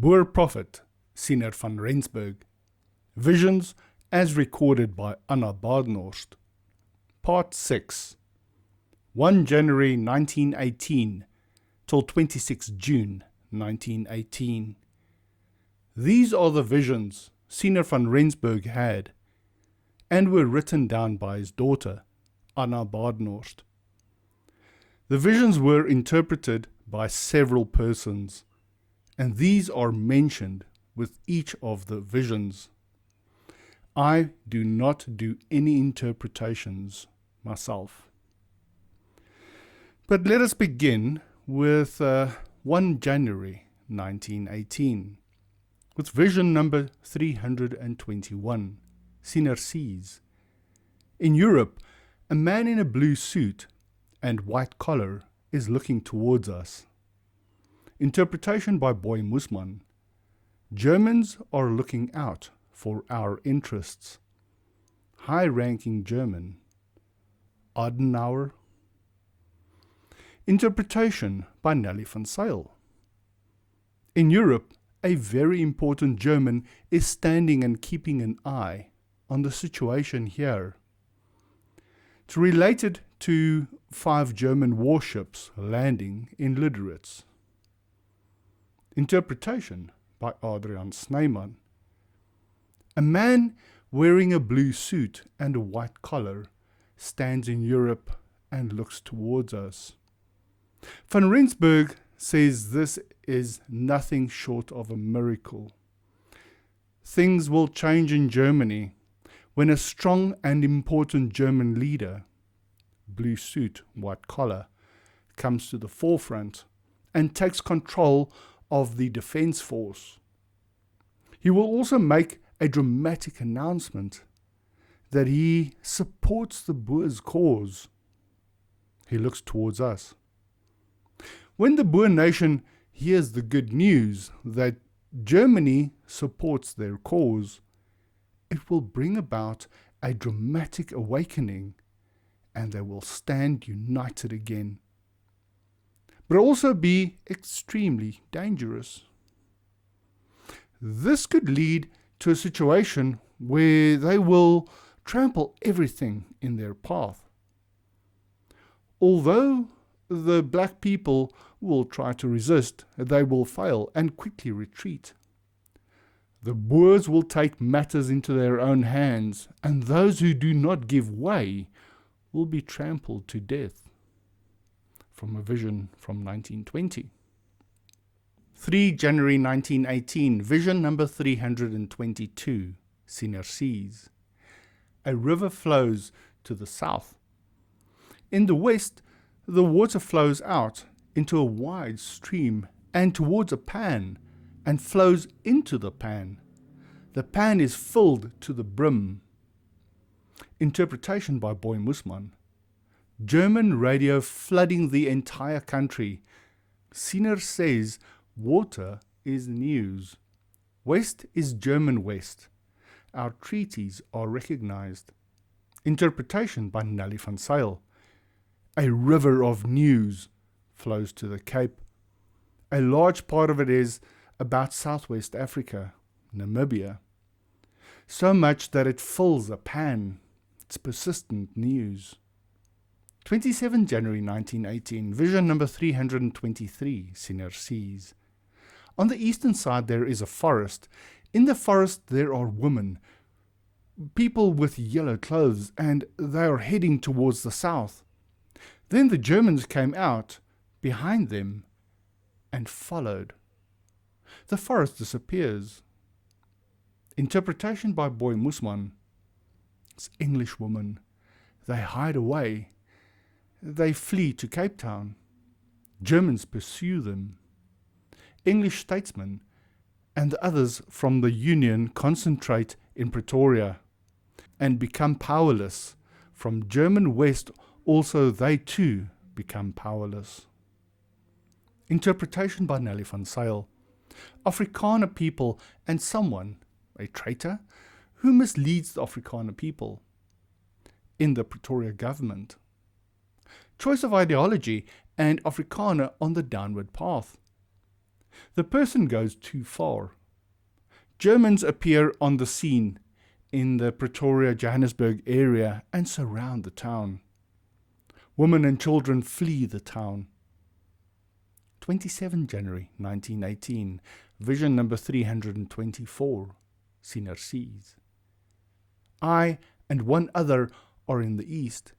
Boer prophet Siener van Rensburg. Visions as recorded by Anna Badenhorst. Part 6. 1 January 1918 till 26 June 1918. These are the visions Siener van Rensburg had, and were written down by his daughter, Anna Badenhorst. The visions were interpreted by several persons, and these are mentioned with each of the visions. I do not do any interpretations myself. But let us begin with 1 January 1918, with vision number 321, Siener sees. In Europe, a man in a blue suit and white collar is looking towards us. Interpretation by Boy Mussmann. Germans are looking out for our interests. High-ranking German. Adenauer. Interpretation by Nellie van Zyl. In Europe, a very important German is standing and keeping an eye on the situation here. It's related to 5 German warships landing in Lüderitz. Interpretation by Adriaan Snyman. A man wearing a blue suit and a white collar stands in Europe and looks towards us. Van Rensburg says this is nothing short of a miracle. Things will change in Germany when a strong and important German leader, blue suit, white collar, comes to the forefront and takes control of the defense force. He will also make a dramatic announcement that he supports the Boer's cause. He looks towards us. When the Boer nation hears the good news that Germany supports their cause, it will bring about a dramatic awakening, and they will stand united again. But also be extremely dangerous. This could lead to a situation where they will trample everything in their path. Although the black people will try to resist, they will fail and quickly retreat. The Boers will take matters into their own hands, and those who do not give way will be trampled to death. From a vision from 1920. 3 January 1918, vision number 322, Siener sees. A river flows to the south. In the west, the water flows out into a wide stream and towards a pan, and flows into the pan. The pan is filled to the brim. Interpretation by Boy Mussmann. German radio flooding the entire country. Siener says water is news. West is German West. Our treaties are recognized. Interpretation by Nellie van Zyl. A river of news flows to the Cape. A large part of it is about Southwest Africa, Namibia. So much that it fills a pan. It's persistent news. 27 January 1918, vision number 323, Siener sees. On the eastern side there is a forest. In the forest there are women, people with yellow clothes, and they are heading towards the south. Then the Germans came out behind them and followed. The forest disappears. Interpretation by Boy Mussmann. It's English women. They hide away. They flee to Cape Town. Germans pursue them. English statesmen and the others from the Union concentrate in Pretoria and become powerless. From German West also they too become powerless. Interpretation by Nellie van Zyl. Afrikaner people and someone, a traitor, who misleads the Afrikaner people in the Pretoria government. Choice of ideology and Afrikaner on the downward path. The person goes too far. Germans appear on the scene in the Pretoria, Johannesburg area and surround the town. Women and children flee the town. 27 January 1918, vision number 324, Siener sees. I and one other are in the east.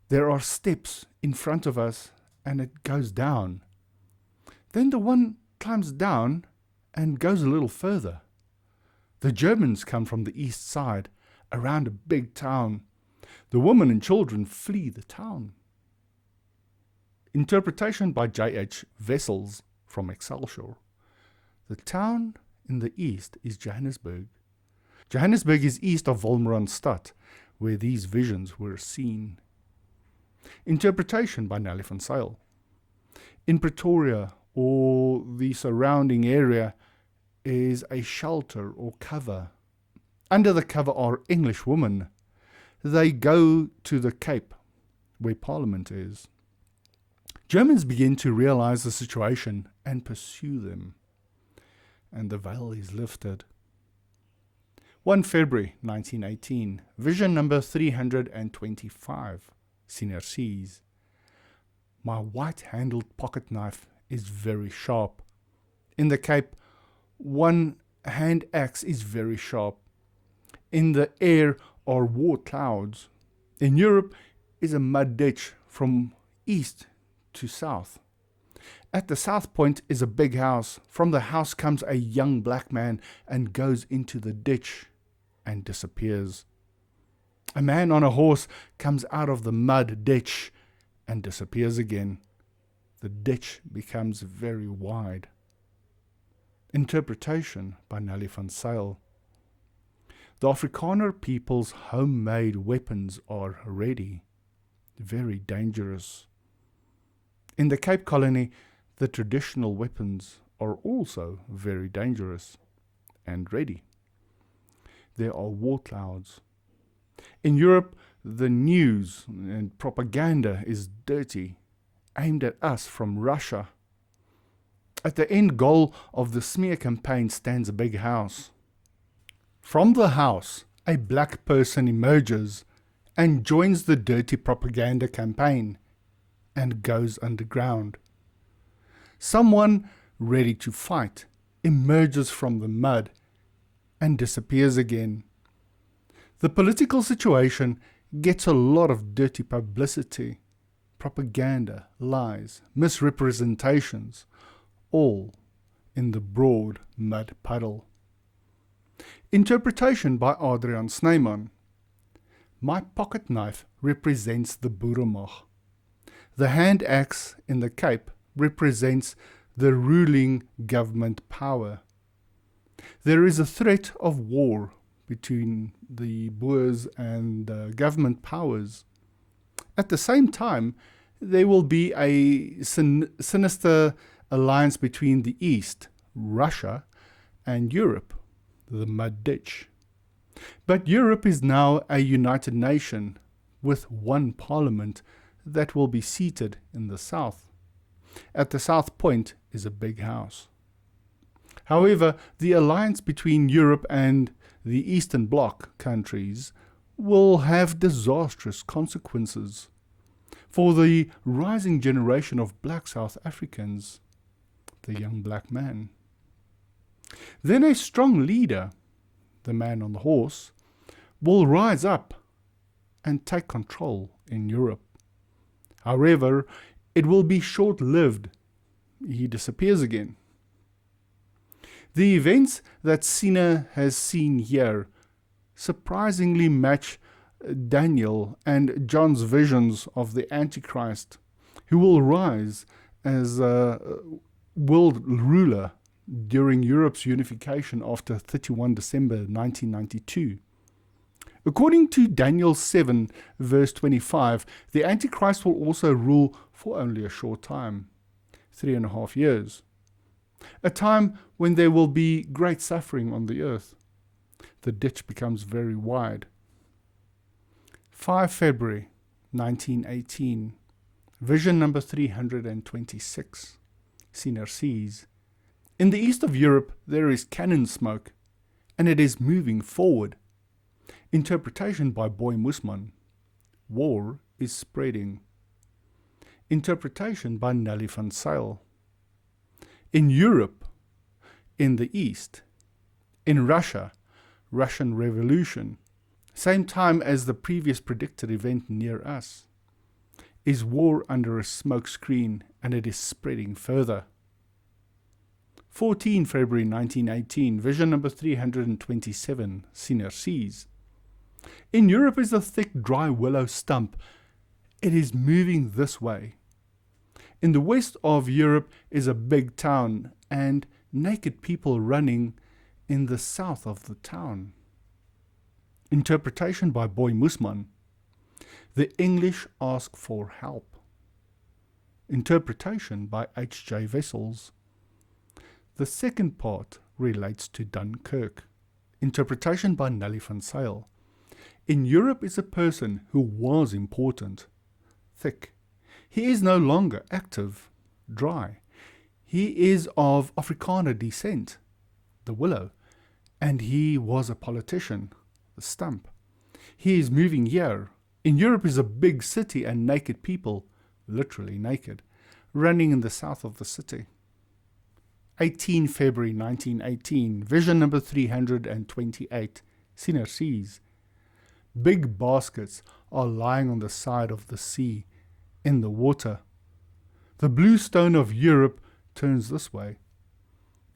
There are steps in front of us and it goes down. Then the one climbs down and goes a little further. The Germans come from the east side, around a big town. The women and children flee the town. Interpretation by J.H. Wessels from Excelsior. The town in the east is Johannesburg. Johannesburg is east of Wolmaranstad, where these visions were seen. Interpretation by Nellie van Zyl. In Pretoria, or the surrounding area, is a shelter or cover. Under the cover are English women. They go to the Cape, where Parliament is. Germans begin to realize the situation and pursue them. And the veil is lifted. 1 February 1918, vision number 325, Siener sees. My white-handled pocket knife is very sharp. In the Cape, one hand axe is very sharp. In the air are war clouds. In Europe is a mud ditch from east to south. At the south point is a big house. From the house comes a young black man and goes into the ditch and disappears. A man on a horse comes out of the mud ditch and disappears again. The ditch becomes very wide. Interpretation by Nellie van Zyl. The Afrikaner people's homemade weapons are ready, very dangerous. In the Cape Colony, the traditional weapons are also very dangerous and ready. There are war clouds. In Europe, the news and propaganda is dirty, aimed at us from Russia. At the end goal of the smear campaign stands a big house. From the house, a black person emerges and joins the dirty propaganda campaign and goes underground. Someone ready to fight emerges from the mud and disappears again. The political situation gets a lot of dirty publicity, propaganda, lies, misrepresentations, all in the broad mud puddle. Interpretation by Adriaan Snyman. My pocket knife represents the boeremag. The hand axe in the Cape represents the ruling government power. There is a threat of war between the Boers and the government powers. At the same time, there will be a sinister alliance between the East, Russia, and Europe, the mud ditch. But Europe is now a united nation with one parliament that will be seated in the south. At the south point is a big house. However, the alliance between Europe and the Eastern Bloc countries will have disastrous consequences for the rising generation of black South Africans, the young black man. Then a strong leader, the man on the horse, will rise up and take control in Europe. However, it will be short-lived. He disappears again. The events that Siener has seen here surprisingly match Daniel and John's visions of the Antichrist, who will rise as a world ruler during Europe's unification after 31 December 1992. According to Daniel 7, verse 25, the Antichrist will also rule for only a short time, 3.5 years. A time when there will be great suffering on the earth. The ditch becomes very wide. 5 February 1918. Vision number 326. Siener sees. In the east of Europe, there is cannon smoke, and it is moving forward. Interpretation by Boy Mussmann. War is spreading. Interpretation by Nellie van Zyl. In Europe, in the east, in Russia, Russian Revolution, same time as the previous predicted event near us. Is war under a smoke screen, and it is spreading further. 14 February 1918, vision number 327, Siener sees. In Europe is a thick dry willow stump. It is moving this way. In the west of Europe is a big town, and naked people running in the south of the town. Interpretation by Boy Mussmann. The English ask for help. Interpretation by H.J. Wessels. The second part relates to Dunkirk. Interpretation by Nellie van Zyl. In Europe is a person who was important. Thick. He is no longer active. Dry. He is of Afrikaner descent. The willow. And he was a politician. The stump. He is moving here. In Europe is a big city and naked people, literally naked, running in the south of the city. 18 February 1918, vision number 328, Siener sees. Big baskets are lying on the side of the sea, in the water. The blue stone of Europe turns this way.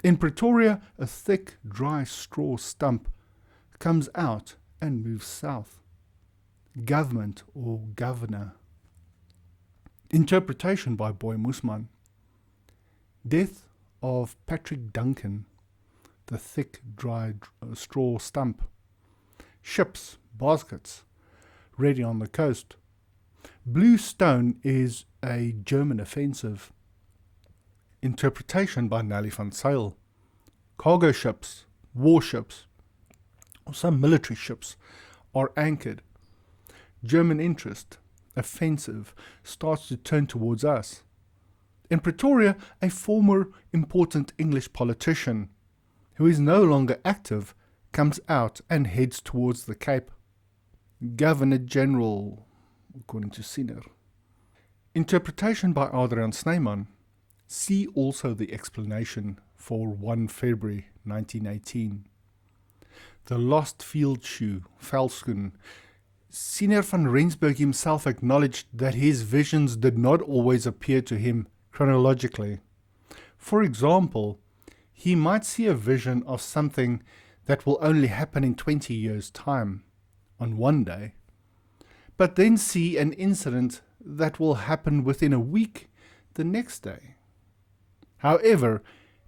In Pretoria, a thick, dry straw stump comes out and moves south. Government or governor. Interpretation by Boy Mussmann. Death of Patrick Duncan, the thick, dry straw stump. Ships, baskets, ready on the coast. Blue stone is a German offensive. Interpretation by Nellie van Zyl. Cargo ships, warships, or some military ships are anchored. German interest, offensive, starts to turn towards us. In Pretoria, a former important English politician, who is no longer active, comes out and heads towards the Cape. Governor General, according to Siener. Interpretation by Adriaan Snyman. See also the explanation for 1 February 1918. The lost field shoe, Veldschoen. Siener van Rensburg himself acknowledged that his visions did not always appear to him chronologically. For example, he might see a vision of something that will only happen in 20 years' time, on one day, but then see an incident that will happen within a week the next day. However,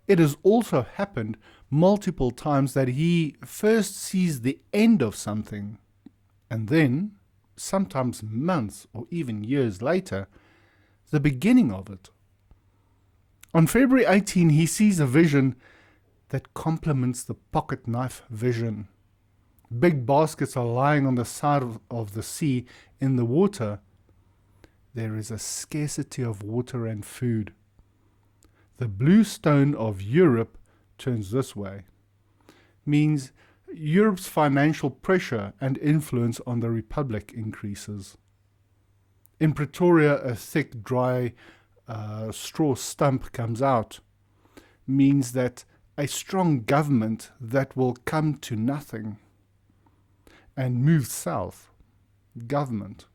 it has also happened multiple times that he first sees the end of something, and then, sometimes months or even years later, the beginning of it. On February 18, he sees a vision that complements the pocket knife vision. Big baskets are lying on the side of the sea in the water. There is a scarcity of water and food. The blue stone of Europe turns this way. Means Europe's financial pressure and influence on the Republic increases. In Pretoria, a thick, dry straw stump comes out. Means that a strong government that will come to nothing and move south. Government.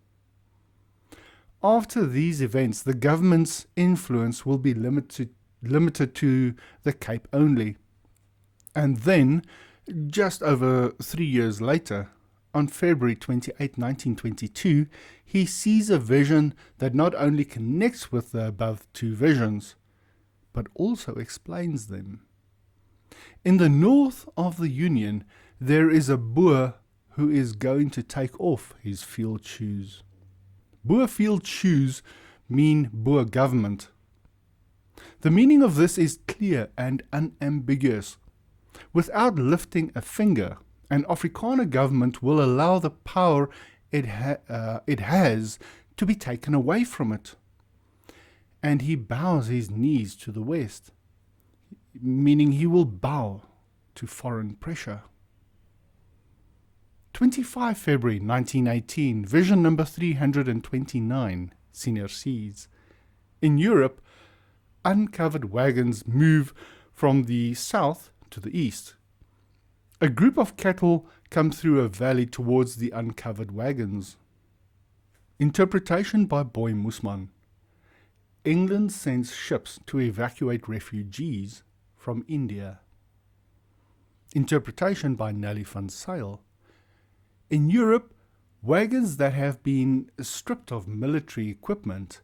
After these events, the government's influence will be limited to the Cape only. And then, just over 3 years later, on February 28, 1922, he sees a vision that not only connects with the above two visions, but also explains them. In the north of the Union, there is a Boer who is going to take off his field shoes. Boer field shoes mean Boer government. The meaning of this is clear and unambiguous. Without lifting a finger, an Afrikaner government will allow the power it has to be taken away from it. And he bows his knees to the West. meaning he will bow to foreign pressure. 25 February 1918, vision number 329, Senior Seas. In Europe, uncovered wagons move from the south to the east. A group of cattle come through a valley towards the uncovered wagons. Interpretation by Boy Mussmann. England sends ships to evacuate refugees from India. Interpretation by Nellie van Zyl. In Europe, wagons that have been stripped of military equipment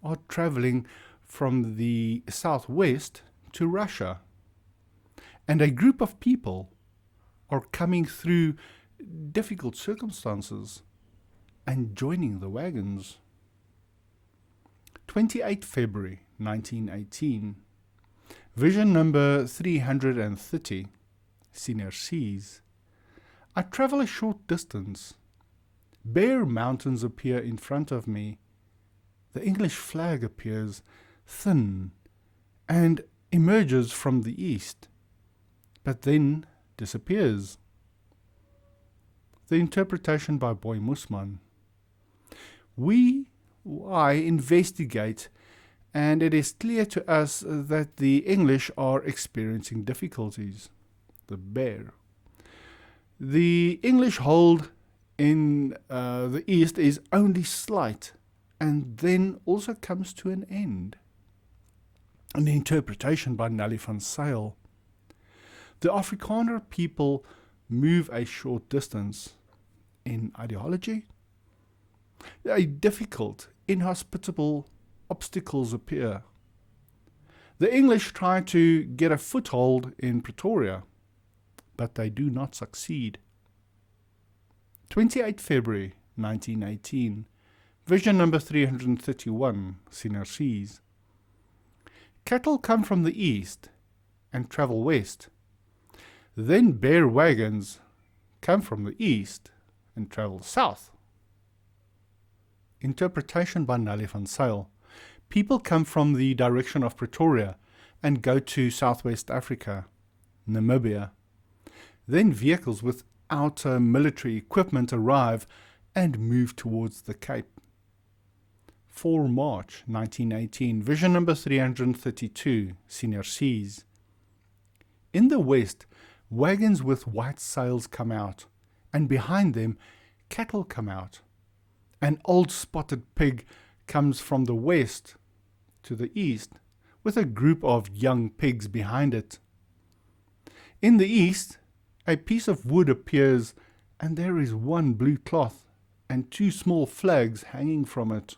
are traveling from the southwest to Russia, and a group of people are coming through difficult circumstances and joining the wagons. 28 February 1918, vision number 330, Senior Seas. I travel a short distance. Bare mountains appear in front of me. The English flag appears thin and emerges from the east, but then disappears. The interpretation by Boy Mussmann. I investigate, and it is clear to us that the English are experiencing difficulties. The bear. The English hold in the east is only slight, and then also comes to an end. An interpretation by Nellie van Zyl. The Afrikaner people move a short distance. In ideology, a difficult, inhospitable obstacles appear. The English try to get a foothold in Pretoria, but they do not succeed. 28 February 1918, vision number 331, Senior Seas. Cattle come from the east and travel west. Then bear wagons come from the east and travel south. Interpretation by Nellie van Zyl. People come from the direction of Pretoria and go to Southwest Africa, Namibia. Then vehicles without military equipment arrive and move towards the Cape. 4 March 1918, vision number 332, Senior Seas. In the west, wagons with white sails come out, and behind them, cattle come out. An old spotted pig comes from the west to the east, with a group of young pigs behind it. In the east, a piece of wood appears, and there is one blue cloth and 2 small flags hanging from it.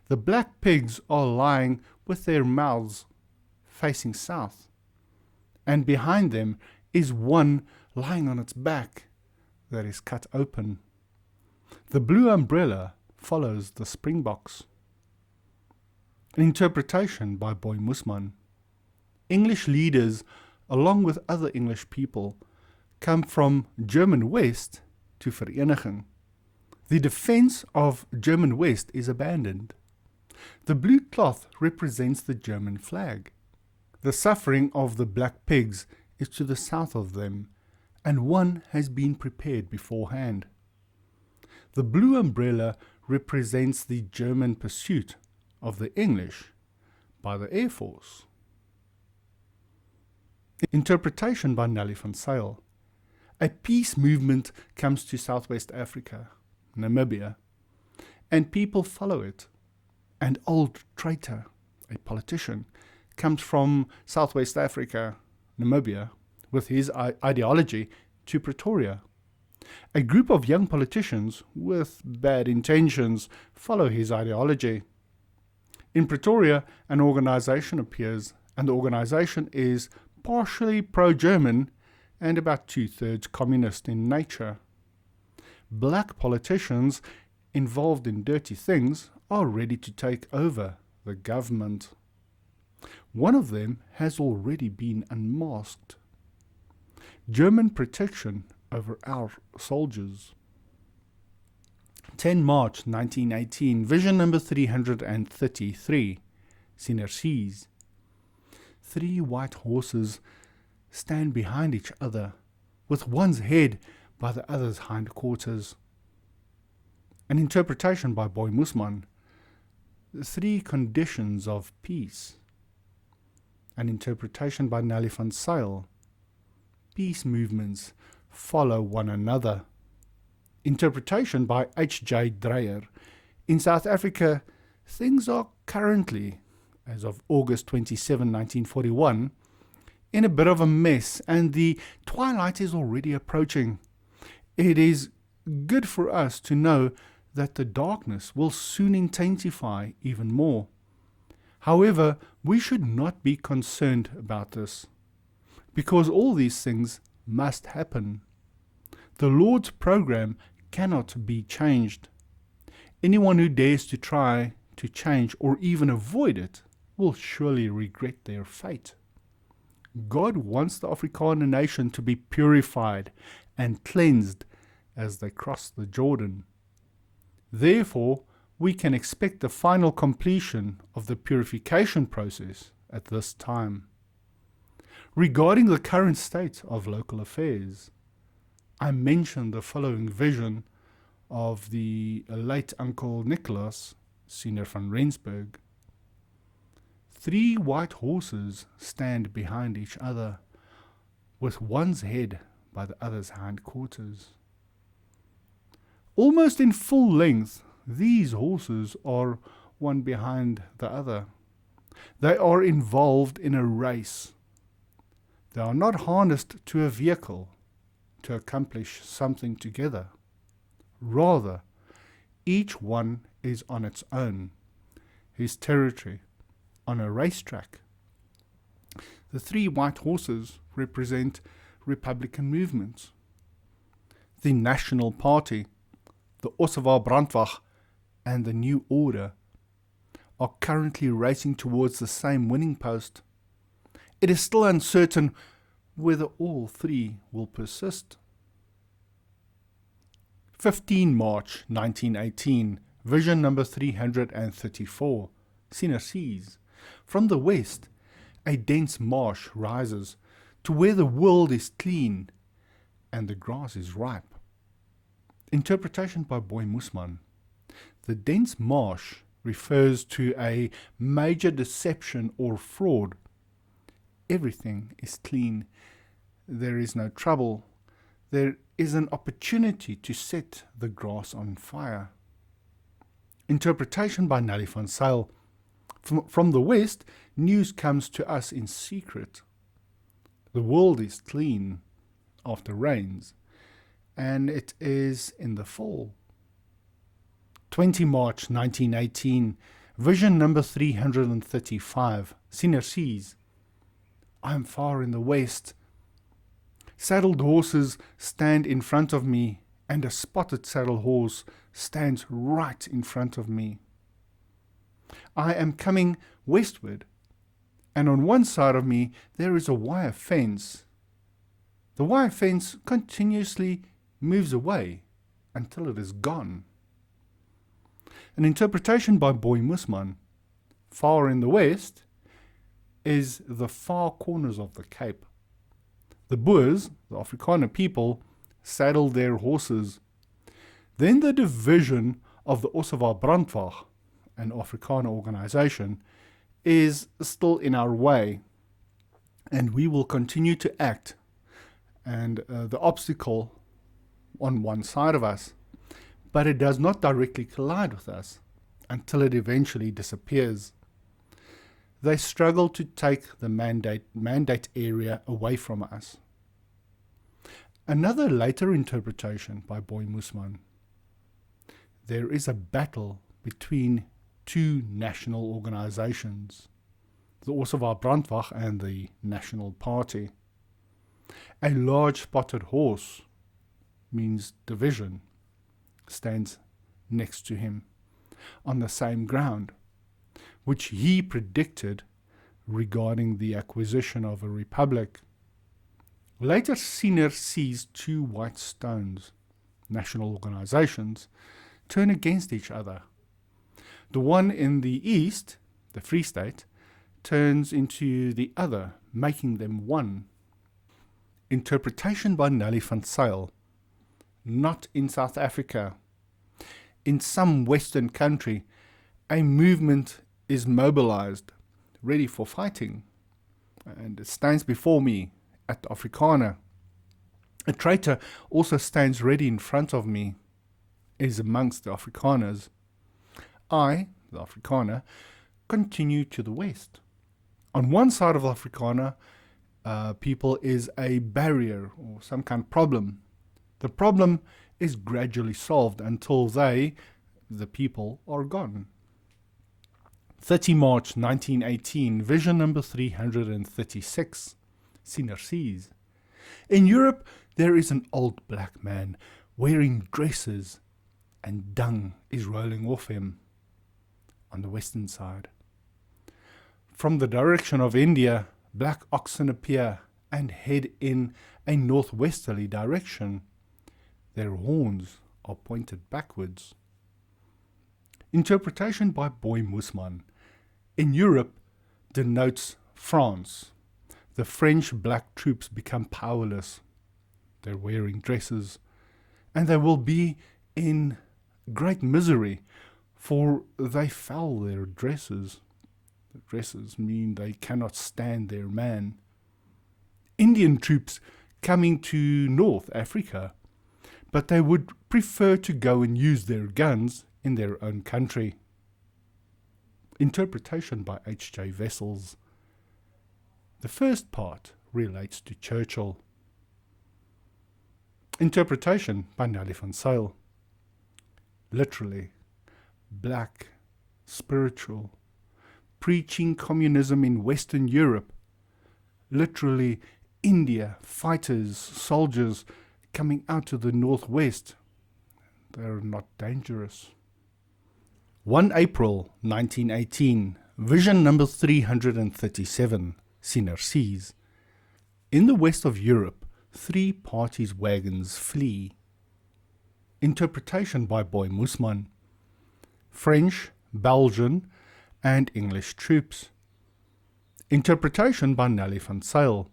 The black pigs are lying with their mouths facing south, and behind them is one lying on its back that is cut open. The blue umbrella follows the springboks. An interpretation by Boy Mussmann. English leaders, along with other English people, come from German West to Vereniging. The defense of German West is abandoned. The blue cloth represents the German flag. The suffering of the black pigs is to the south of them, and one has been prepared beforehand. The blue umbrella represents the German pursuit of the English by the Air Force. Interpretation by Nellie van Zyl. A peace movement comes to Southwest Africa, Namibia, and people follow it. An old traitor, a politician, comes from Southwest Africa, Namibia, with his ideology to Pretoria. A group of young politicians with bad intentions follow his ideology. In Pretoria, an organization appears, and the organization is partially pro-German and about 2/3 communist in nature. Black politicians involved in dirty things are ready to take over the government. One of them has already been unmasked. German protection over our soldiers. 10 March 1918, vision number 333, Senior Seas. 3 white horses stand behind each other, with one's head by the other's hindquarters. An interpretation by Boy Mussmann, the 3 conditions of peace. An interpretation by Nellie van Zyl, peace movements follow one another. Interpretation by H.J. Dreyer, in South Africa, things are currently, as of August 27, 1941, in a bit of a mess, and the twilight is already approaching. It is good for us to know that the darkness will soon intensify even more. However, we should not be concerned about this, because all these things must happen. The Lord's program cannot be changed. Anyone who dares to try to change or even avoid it will surely regret their fate. God wants the Afrikaner nation to be purified and cleansed as they cross the Jordan. Therefore, we can expect the final completion of the purification process at this time. Regarding the current state of local affairs, I mentioned the following vision of the late Uncle Nicholas, Siener van Rensburg. 3 white horses stand behind each other, with one's head by the other's hindquarters. Almost in full length, these horses are one behind the other. They are involved in a race. They are not harnessed to a vehicle to accomplish something together. Rather, each one is on its own, his territory, on a racetrack. The 3 white horses represent Republican movements. The National Party, the Ossewa Brandwag, and the New Order are currently racing towards the same winning post. It is still uncertain whether all 3 will persist. 15 March 1918, vision number 334, Siener sees. From the west, a dense marsh rises to where the world is clean and the grass is ripe. Interpretation by Boy Mussmann. The dense marsh refers to a major deception or fraud. Everything is clean. There is no trouble. There is an opportunity to set the grass on fire. Interpretation by Nellie van Zyl. From the west, news comes to us in secret. The world is clean after rains, and it is in the fall. 20 March 1918, vision number 335, Siener sees. I am far in the west. Saddled horses stand in front of me, and a spotted saddle horse stands right in front of me. I am coming westward, and on one side of me there is a wire fence. The wire fence continuously moves away until it is gone. An interpretation by Boy Mussmann. Far in the west is the far corners of the Cape. The Boers, the Afrikaner people, saddled their horses. Then the division of the Ossewa Brandwag, an Afrikaner organization, is still in our way, and we will continue to act, and the obstacle on one side of us, but it does not directly collide with us until it eventually disappears. They struggle to take the mandate area away from us. Another later interpretation by Boy Mussmann. There is a battle between 2 national organizations, the Ossewa Brandwag and the National Party. A large spotted horse, means division, stands next to him on the same ground, which he predicted regarding the acquisition of a republic. Later, Siener sees 2 white stones, national organizations, turn against each other. The one in the east, the Free State, turns into the other, making them one. Interpretation by Nellie van Zyl. Not in South Africa. In some Western country, a movement is mobilized, ready for fighting, and it stands before me at the Afrikaner. A traitor also stands ready in front of me, is amongst the Afrikaners. I, the Afrikaner, continue to the west. On one side of the Afrikaner, people is a barrier or some kind of problem. The problem is gradually solved until they, the people, are gone. 30 March 1918, vision number 336, Siener sees. In Europe, there is an old black man wearing dresses, and dung is rolling off him on the western side. From the direction of India, black oxen appear and head in a northwesterly direction. Their horns are pointed backwards. Interpretation by Boy Mussmann. In Europe, denotes France. The French black troops become powerless. They're wearing dresses, and they will be in great misery, for they foul their dresses. The dresses mean they cannot stand their man. Indian troops coming to North Africa, but they would prefer to go and use their guns in their own country. Interpretation by H.J. Wessels. The first part relates to Churchill. Interpretation by Nellie van Zyl. Literally, black, spiritual, preaching communism in Western Europe. Literally, India, fighters, soldiers coming out to the northwest. They're not dangerous. 1 April 1918, vision number 337, Siener sees. In the west of Europe, 3 parties' wagons flee. Interpretation by Boy Mussmann. French, Belgian, and English troops. Interpretation by Nellie van Zyl.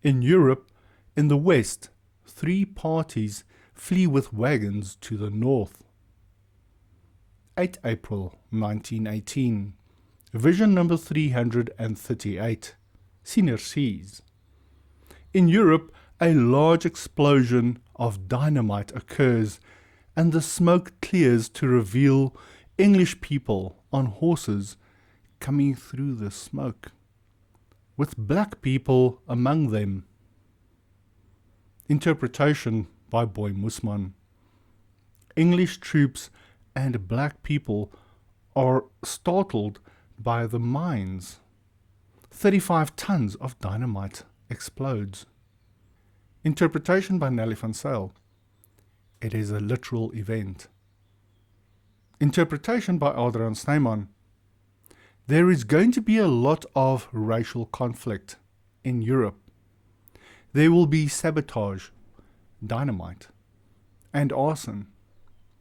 In Europe, in the west, 3 parties flee with wagons to the north. 8 April 1918. Vision number 338. Siener sees. In Europe, a large explosion of dynamite occurs, and the smoke clears to reveal English people on horses coming through the smoke, with black people among them. Interpretation by Boy Mussmann. English troops and black people are startled by the mines. 35 tons of dynamite explodes. Interpretation by Nellie van Zyl. It is a literal event. Interpretation by Adriaan Snyman. There is going to be a lot of racial conflict in Europe. There will be sabotage, dynamite, and arson,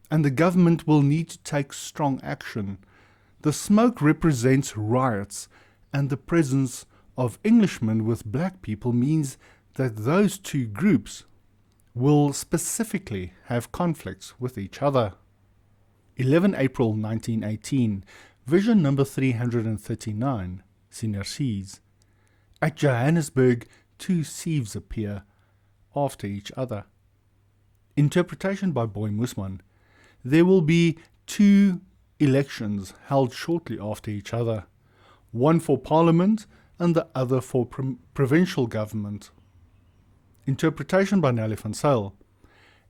and the government will need to take strong action. The smoke represents riots, and the presence of Englishmen with black people means that those 2 groups will specifically have conflicts with each other. 11 April 1918, vision number 339, Siener sees. At Johannesburg, 2 sieves appear after each other. Interpretation by Boy Mussmann. There will be 2 elections held shortly after each other, one for parliament and the other for provincial government. Interpretation by Nellie van Zyl.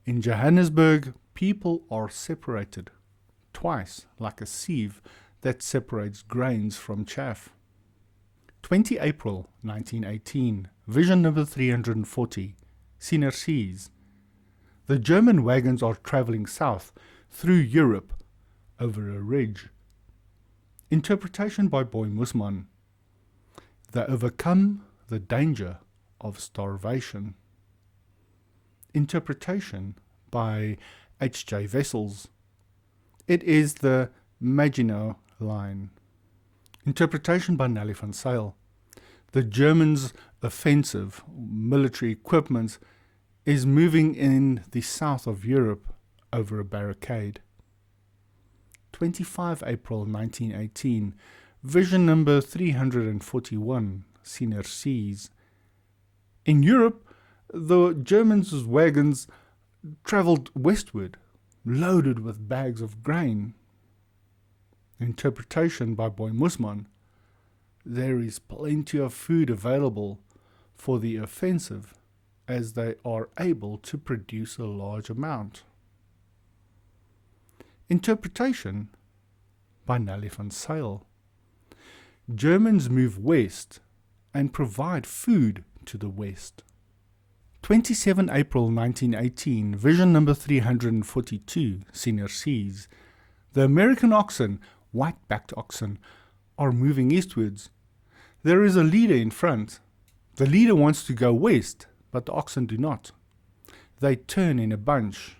In Johannesburg, people are separated twice, like a sieve that separates grains from chaff. 20 April 1918, vision number 340, Siener sees. The German wagons are travelling south through Europe over a ridge. Interpretation by Boy Mussmann. They overcome the danger of starvation. Interpretation by H.J. Wessels. It is the Maginot Line. Interpretation by Nellie van Zyl. The Germans' offensive military equipment is moving in the south of Europe over a barricade. 25 April 1918, vision number 341, Siener sees. In Europe, the Germans' wagons travelled westward, loaded with bags of grain. Interpretation by Boy Mussmann. There is plenty of food available for the offensive, as they are able to produce a large amount. Interpretation by Nellie van Zyl. Germans move west and provide food to the west. 27 April 1918, vision number 342, Siener sees. The American oxen, white-backed oxen, are moving eastwards. There is a leader in front. The leader wants to go west, but the oxen do not. They turn in a bunch.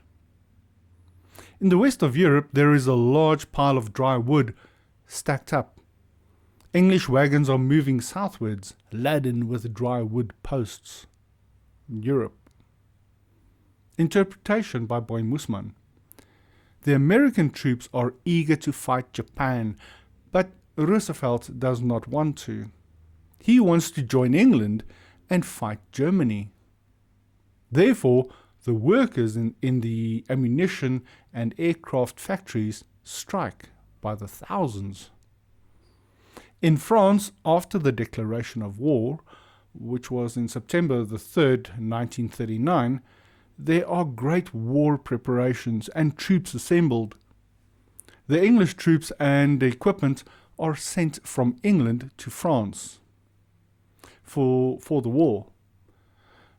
In the west of Europe, there is a large pile of dry wood stacked up. English wagons are moving southwards, laden with dry wood posts. Europe. Interpretation by Boy Mussmann. The American troops are eager to fight Japan, but Roosevelt does not want to. He wants to join England and fight Germany. Therefore, the workers in the ammunition and aircraft factories strike by the thousands. In France, after the declaration of war, which was in September the 3rd, 1939, there are great war preparations and troops assembled. The English troops and equipment are sent from England to France for the war.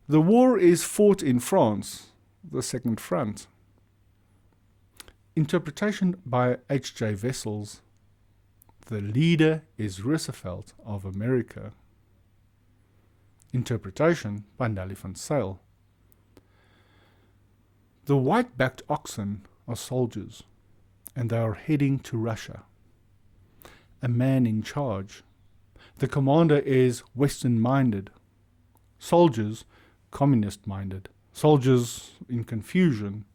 The war is fought in France, the Second Front. Interpretation by H.J. Wessels. The leader is Roosevelt of America. Interpretation by Nellie van Zyl. The white-backed oxen are soldiers, and they are heading to Russia. A man in charge. The commander is Western-minded. Soldiers, communist-minded. Soldiers in confusion.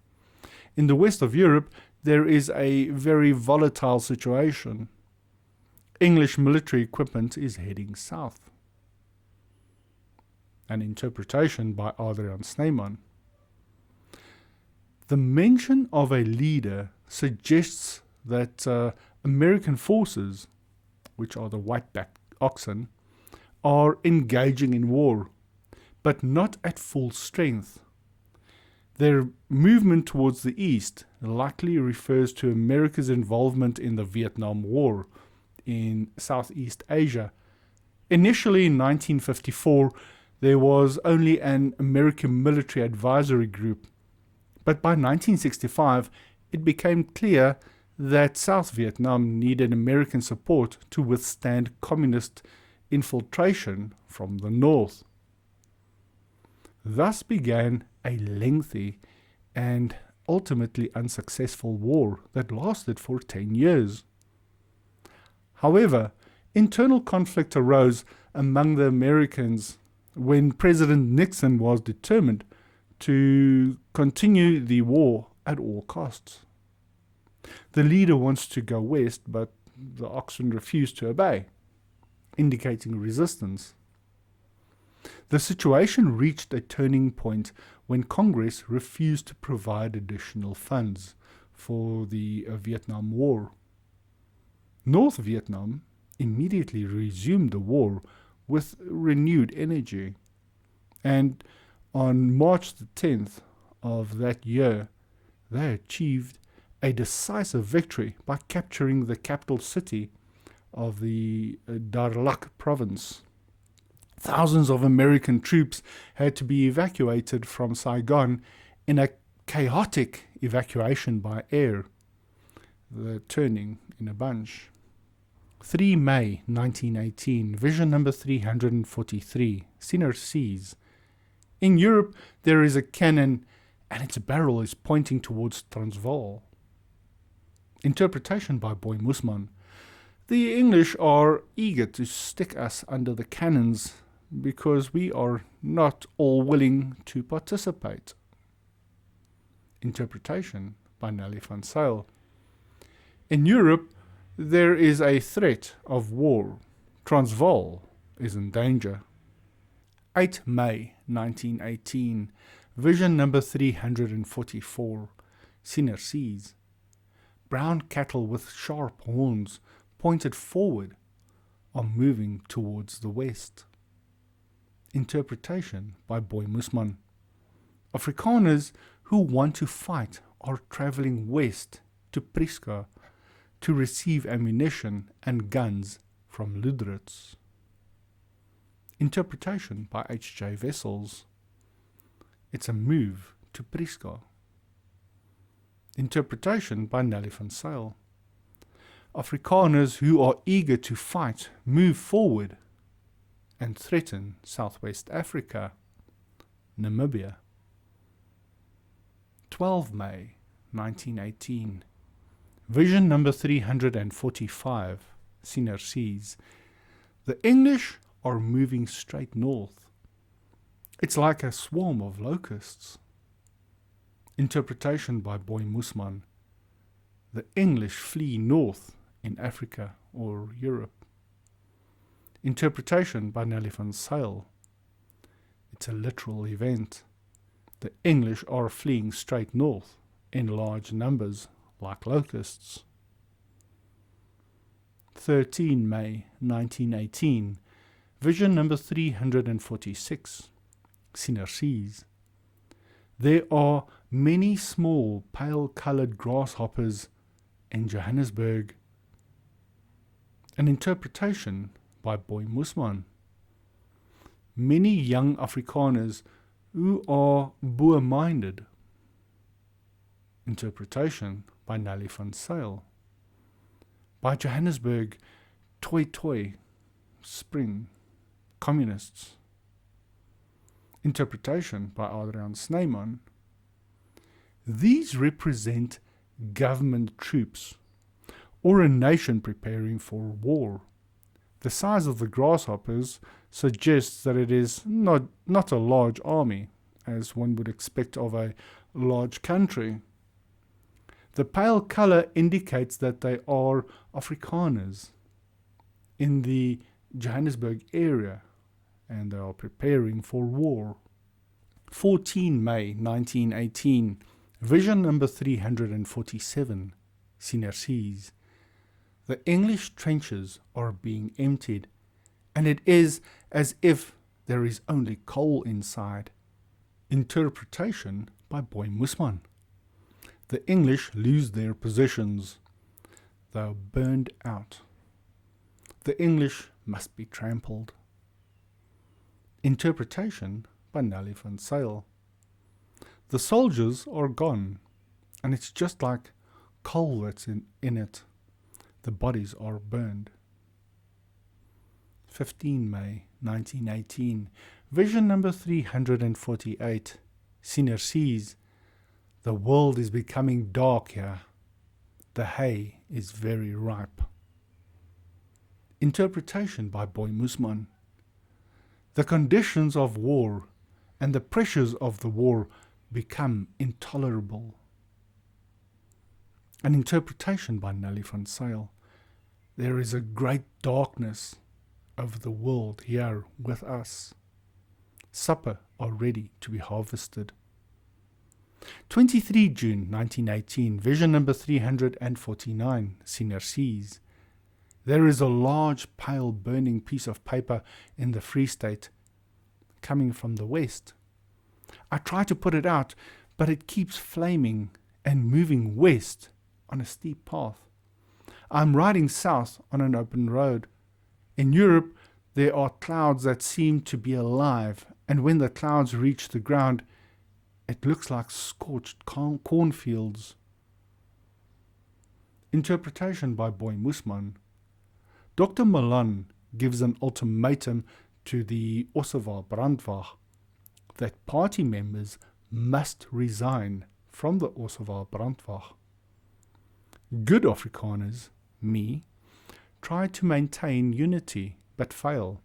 In the west of Europe, there is a very volatile situation. English military equipment is heading south. An interpretation by Adriaan Snyman. The mention of a leader suggests that American forces, which are the white-backed oxen, are engaging in war, but not at full strength. Their movement towards the east likely refers to America's involvement in the Vietnam War in Southeast Asia. Initially in 1954, there was only an American military advisory group, but by 1965 it became clear that South Vietnam needed American support to withstand communist infiltration from the north. Thus began a lengthy and ultimately unsuccessful war that lasted for 10 years. However, internal conflict arose among the Americans when President Nixon was determined to continue the war at all costs. The leader wants to go west, but the oxen refuse to obey, indicating resistance. The situation reached a turning point when Congress refused to provide additional funds for the Vietnam War. North Vietnam immediately resumed the war with renewed energy, and on March the 10th of that year, they achieved a decisive victory by capturing the capital city of the Darlak province. Thousands of American troops had to be evacuated from Saigon in a chaotic evacuation by air, the turning in a bunch. 3 May 1918, vision number 343, Siener sees. In Europe, there is a cannon, and its barrel is pointing towards Transvaal. Interpretation by Boy Mussmann. The English are eager to stick us under the cannons because we are not all willing to participate. Interpretation by Nellie van Zyl. In Europe, there is a threat of war. Transvaal is in danger. 8 May 1918, vision number 344, Siener sees. Brown cattle with sharp horns pointed forward are moving towards the west. Interpretation by Boy Mussmann. Afrikaners who want to fight are traveling west to Pretoria to receive ammunition and guns from Lüderitz. Interpretation by H.J. Wessels. It's a move to Pretoria. Interpretation by Nellie van Zyl. Afrikaners who are eager to fight move forward and threaten Southwest Africa, Namibia. 12 May 1918. Vision number 345, Siener sees. The English are moving straight north. It's like a swarm of locusts. Interpretation by Boy Mussmann. The English flee north in Africa or Europe. Interpretation by Nellie van Zyl. It's a literal event. The English are fleeing straight north in large numbers like locusts. 13 May 1918, vision number 346, Siener sees. There are many small pale-coloured grasshoppers in Johannesburg. An interpretation by Boy Mussmann. Many young Afrikaners who are Boer-minded. Interpretation by Nellie van Zyl. By Johannesburg, toi, spring, communists. Interpretation by Adriaan Snyman. These represent government troops or a nation preparing for war. The size of the grasshoppers suggests that it is not a large army, as one would expect of a large country. The pale colour indicates that they are Afrikaners in the Johannesburg area, and they are preparing for war. 14 May 1918, vision number 347, Siener sees. The English trenches are being emptied, and it is as if there is only coal inside. Interpretation by Boy Mussmann. The English lose their positions. They are burned out. The English must be trampled. Interpretation by Nellie van Zyl. The soldiers are gone, and it's just like coal that's in it. The bodies are burned. 15 May 1918, vision number 348, Siener sees. The world is becoming dark here. The hay is very ripe. Interpretation by Boy Mussmann. The conditions of war and the pressures of the war become intolerable. An interpretation by Nellie van Zyl. There is a great darkness over the world here with us. Supper are ready to be harvested. 23 June 1918, vision number 349, Siener sees. There is a large pale burning piece of paper in the Free State coming from the west. I try to put it out, but it keeps flaming and moving west on a steep path. I'm riding south on an open road. In Europe, there are clouds that seem to be alive, and when the clouds reach the ground, it looks like scorched cornfields. Interpretation by Boy Mussmann. Dr. Milan gives an ultimatum to the Ossewa Brandwacht that party members must resign from the Ossewa Brandwacht. Good Afrikaners, me, try to maintain unity but fail.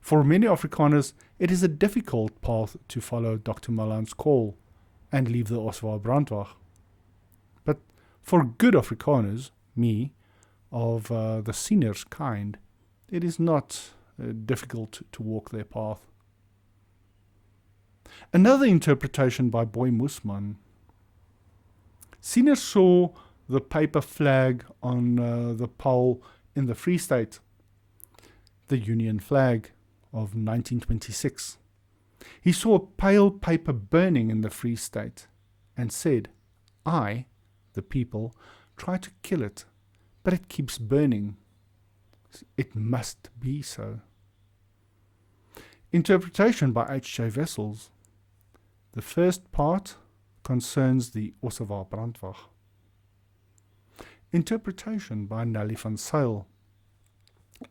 For many Afrikaners, it is a difficult path to follow Dr. Malan's call and leave the Oswald Brandwag. But for good Afrikaners, me, of the Siener's kind, it is not difficult to walk their path. Another interpretation by Boy Mussmann. Siener saw the paper flag on the pole in the Free State, the Union flag of 1926. He saw a pale paper burning in the Free State and said, I, the people, try to kill it, but it keeps burning. It must be so. Interpretation by H.J. Wessels. The first part concerns the Oswald Brandwag. Interpretation by Nellie van Zyl.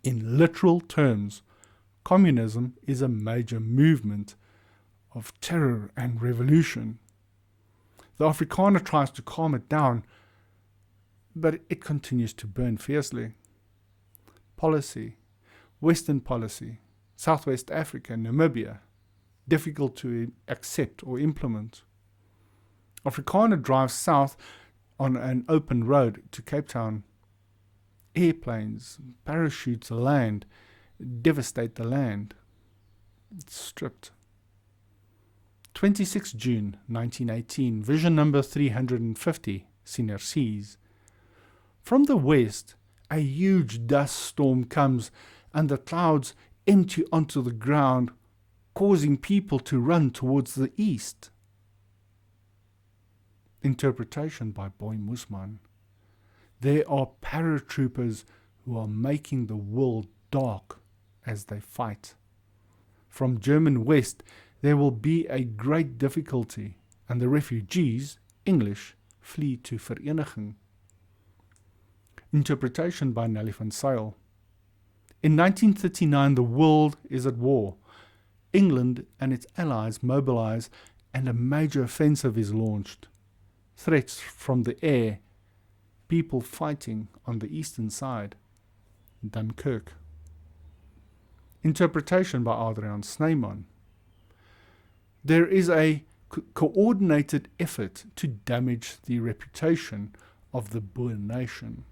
In literal terms, communism is a major movement of terror and revolution. The Afrikaner tries to calm it down, but it continues to burn fiercely. Policy, Western policy, Southwest Africa, Namibia, difficult to accept or implement. Afrikaner drives south on an open road to Cape Town. Airplanes, parachutes land, devastate the land. It's stripped. 26 June 1918, vision number 350, Siener sees. From the west, a huge dust storm comes, and the clouds empty onto the ground, causing people to run towards the east. Interpretation by Boy Mussmann. There are paratroopers who are making the world dark as they fight. From German West, there will be a great difficulty, and the refugees, English, flee to Vereniging. Interpretation by Nellie van Zyl. In 1939, the world is at war. England and its allies mobilize, and a major offensive is launched. Threats from the air, people fighting on the eastern side, Dunkirk. Interpretation by Adriaan Snyman. There is a coordinated effort to damage the reputation of the Boer nation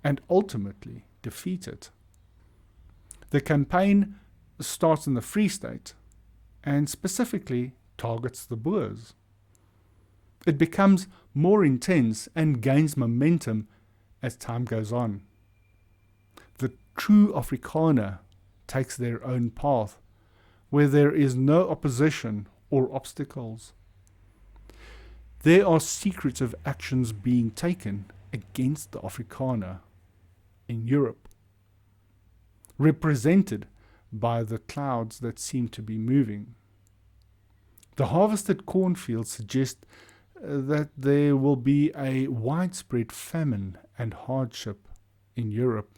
and ultimately defeat it. The campaign starts in the Free State and specifically targets the Boers. It becomes more intense and gains momentum as time goes on. The true Afrikaner takes their own path, where there is no opposition or obstacles. There are secretive actions being taken against the Afrikaner in Europe, represented by the clouds that seem to be moving. The harvested cornfields suggest that there will be a widespread famine and hardship in Europe.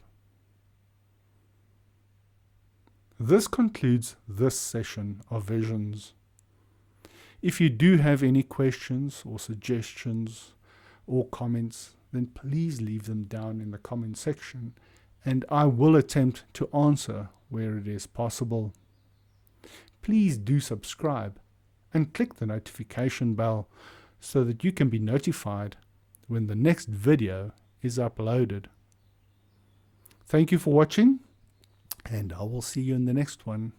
This concludes this session of Visions. If you do have any questions or suggestions or comments, then please leave them down in the comment section, and I will attempt to answer where it is possible. Please do subscribe and click the notification bell so that you can be notified when the next video is uploaded. Thank you for watching, and I will see you in the next one.